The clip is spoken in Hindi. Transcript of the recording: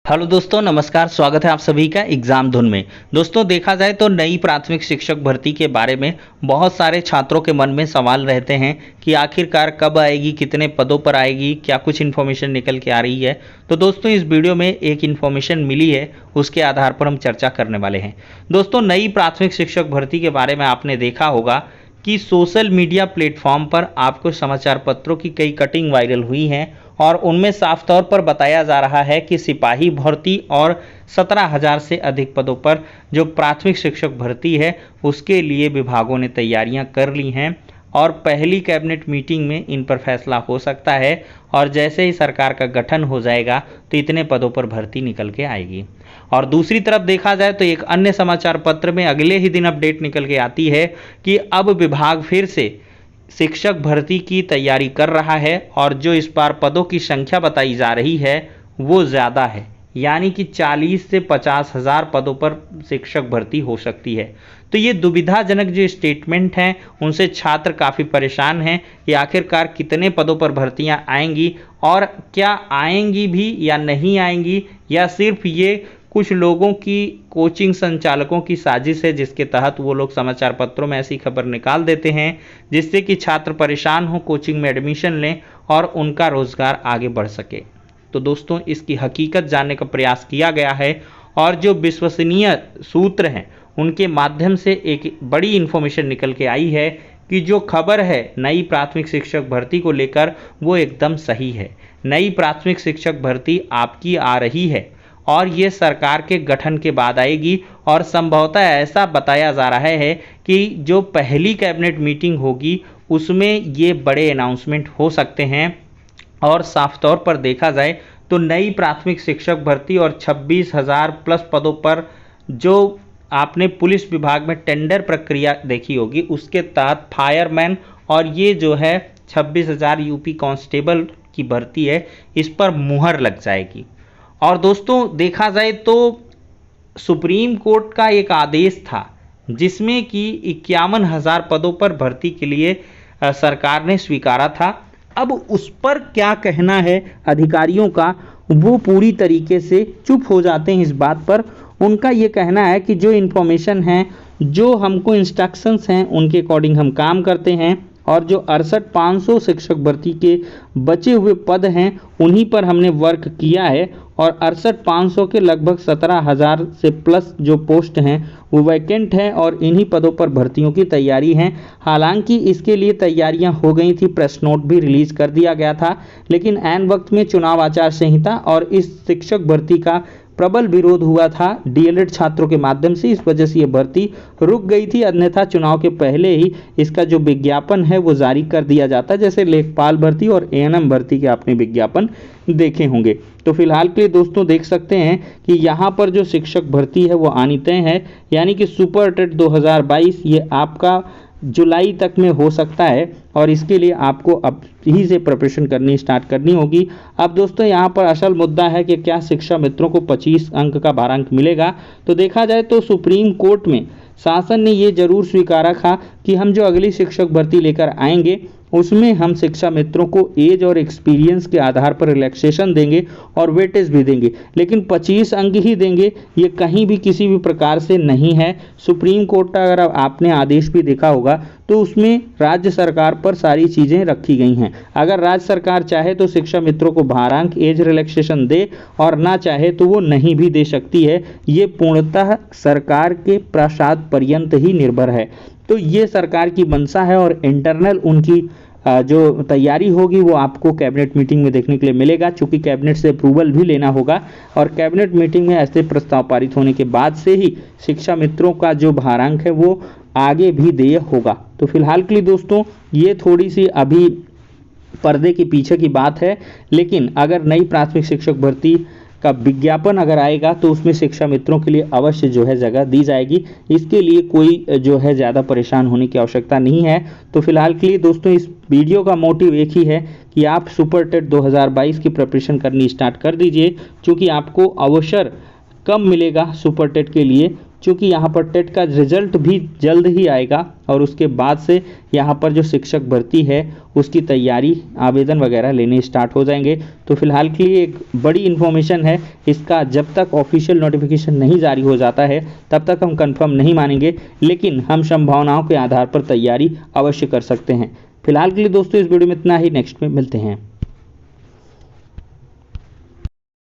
हेलो दोस्तों, नमस्कार। स्वागत है आप सभी का एग्जाम धुन में। दोस्तों, देखा जाए तो नई प्राथमिक शिक्षक भर्ती के बारे में बहुत सारे छात्रों के मन में सवाल रहते हैं कि आखिरकार कब आएगी, कितने पदों पर आएगी, क्या कुछ इन्फॉर्मेशन निकल के आ रही है। तो दोस्तों, इस वीडियो में एक इन्फॉर्मेशन मिली है, उसके आधार पर हम चर्चा करने वाले हैं। दोस्तों, नई प्राथमिक शिक्षक भर्ती के बारे में आपने देखा होगा कि सोशल मीडिया प्लेटफॉर्म पर आपको समाचार पत्रों की कई कटिंग वायरल हुई हैं और उनमें साफ तौर पर बताया जा रहा है कि सिपाही भर्ती और 17,000 से अधिक पदों पर जो प्राथमिक शिक्षक भर्ती है उसके लिए विभागों ने तैयारियां कर ली हैं और पहली कैबिनेट मीटिंग में इन पर फैसला हो सकता है और जैसे ही सरकार का गठन हो जाएगा तो इतने पदों पर भर्ती निकल के आएगी। और दूसरी तरफ देखा जाए तो एक अन्य समाचार पत्र में अगले ही दिन अपडेट निकल के आती है कि अब विभाग फिर से शिक्षक भर्ती की तैयारी कर रहा है और जो इस बार पदों की संख्या बताई जा रही है वो ज़्यादा है, यानी कि 40 से 50,000 पदों पर शिक्षक भर्ती हो सकती है। तो ये दुविधाजनक जो स्टेटमेंट हैं उनसे छात्र काफ़ी परेशान हैं कि आखिरकार कितने पदों पर भर्तियां आएंगी और क्या आएंगी भी या नहीं आएंगी, या सिर्फ ये कुछ लोगों की कोचिंग संचालकों की साजिश है जिसके तहत वो लोग समाचार पत्रों में ऐसी खबर निकाल देते हैं जिससे कि छात्र परेशान हो, कोचिंग में एडमिशन लें और उनका रोजगार आगे बढ़ सके। तो दोस्तों, इसकी हकीकत जानने का प्रयास किया गया है और जो विश्वसनीय सूत्र हैं उनके माध्यम से एक बड़ी इन्फॉर्मेशन निकल के आई है कि जो खबर है नई प्राथमिक शिक्षक भर्ती को लेकर वो एकदम सही है। नई प्राथमिक शिक्षक भर्ती आपकी आ रही है और ये सरकार के गठन के बाद आएगी और संभवतः ऐसा बताया जा रहा है कि जो पहली कैबिनेट मीटिंग होगी उसमें ये बड़े अनाउंसमेंट हो सकते हैं। और साफ तौर पर देखा जाए तो नई प्राथमिक शिक्षक भर्ती और 26,000 प्लस पदों पर जो आपने पुलिस विभाग में टेंडर प्रक्रिया देखी होगी उसके तहत फायरमैन और ये जो है 26,000 यूपी कांस्टेबल की भर्ती है, इस पर मुहर लग जाएगी। और दोस्तों, देखा जाए तो सुप्रीम कोर्ट का एक आदेश था जिसमें कि 51,000 पदों पर भर्ती के लिए सरकार ने स्वीकारा था। अब उस पर क्या कहना है अधिकारियों का, वो पूरी तरीके से चुप हो जाते हैं इस बात पर। उनका ये कहना है कि जो इन्फॉर्मेशन है, जो हमको इंस्ट्रक्शंस हैं उनके अकॉर्डिंग हम काम करते हैं और जो 68,500 शिक्षक भर्ती के बचे हुए पद हैं उन्हीं पर हमने वर्क किया है और 68,500 के लगभग 17,000 से प्लस जो पोस्ट हैं वो वैकेंट हैं और इन्हीं पदों पर भर्तियों की तैयारी है। हालांकि इसके लिए तैयारियां हो गई थी, प्रेस नोट भी रिलीज कर दिया गया था, लेकिन ऐन वक्त में चुनाव आचार संहिता और इस शिक्षक भर्ती का प्रबल विरोध हुआ था डीएलएड छात्रों के माध्यम से, इस वजह से ये भर्ती रुक गई थी। अन्यथा चुनाव के पहले ही इसका जो विज्ञापन है वो जारी कर दिया जाता, जैसे लेखपाल भर्ती और एएनएम भर्ती के आपने विज्ञापन देखे होंगे। तो फिलहाल के लिए दोस्तों देख सकते हैं कि यहाँ पर जो शिक्षक भर्ती है वो आनी तय है, यानी कि सुपर टेट 2022 ये आपका जुलाई तक में हो सकता है और इसके लिए आपको अब ही से प्रिपरेशन करनी स्टार्ट करनी होगी। अब दोस्तों, यहाँ पर असल मुद्दा है कि क्या शिक्षा मित्रों को 25 अंक का भारांक मिलेगा। तो देखा जाए तो सुप्रीम कोर्ट में शासन ने ये जरूर स्वीकारा था कि हम जो अगली शिक्षक भर्ती लेकर आएंगे उसमें हम शिक्षा मित्रों को एज और एक्सपीरियंस के आधार पर रिलैक्सेशन देंगे और वेटेज भी देंगे, लेकिन 25 अंक ही देंगे, ये कहीं भी किसी भी प्रकार से नहीं है। सुप्रीम कोर्ट का अगर आपने आदेश भी देखा होगा तो उसमें राज्य सरकार पर सारी चीज़ें रखी गई हैं। अगर राज्य सरकार चाहे तो शिक्षा मित्रों को भारांक एज रिलैक्सेशन दे और ना चाहे तो वो नहीं भी दे सकती है। ये पूर्णतः सरकार के प्रसाद पर्यंत ही निर्भर है। तो ये सरकार की मंशा है और इंटरनल उनकी जो तैयारी होगी वो आपको कैबिनेट मीटिंग में देखने के लिए मिलेगा, चूंकि कैबिनेट से अप्रूवल भी लेना होगा और कैबिनेट मीटिंग में ऐसे प्रस्ताव पारित होने के बाद से ही शिक्षा मित्रों का जो भारांक है वो आगे भी देय होगा। तो फिलहाल के लिए दोस्तों ये थोड़ी सी अभी पर्दे के पीछे की बात है, लेकिन अगर नई प्राथमिक शिक्षक भर्ती का विज्ञापन अगर आएगा तो उसमें शिक्षा मित्रों के लिए अवश्य जो है जगह दी जाएगी। इसके लिए कोई जो है ज़्यादा परेशान होने की आवश्यकता नहीं है। तो फिलहाल के लिए दोस्तों इस वीडियो का मोटिव एक ही है कि आप सुपर टेट 2022 की प्रिपरेशन करनी स्टार्ट कर दीजिए, क्योंकि आपको अवसर कम मिलेगा सुपर टेट के लिए चूँकि यहाँ पर टेट का रिजल्ट भी जल्द ही आएगा और उसके बाद से यहाँ पर जो शिक्षक भर्ती है उसकी तैयारी, आवेदन वगैरह लेने स्टार्ट हो जाएंगे। तो फिलहाल के लिए एक बड़ी इन्फॉर्मेशन है, इसका जब तक ऑफिशियल नोटिफिकेशन नहीं जारी हो जाता है तब तक हम कंफर्म नहीं मानेंगे, लेकिन हम संभावनाओं के आधार पर तैयारी अवश्य कर सकते हैं। फिलहाल के लिए दोस्तों इस वीडियो में इतना ही, नेक्स्ट में मिलते हैं।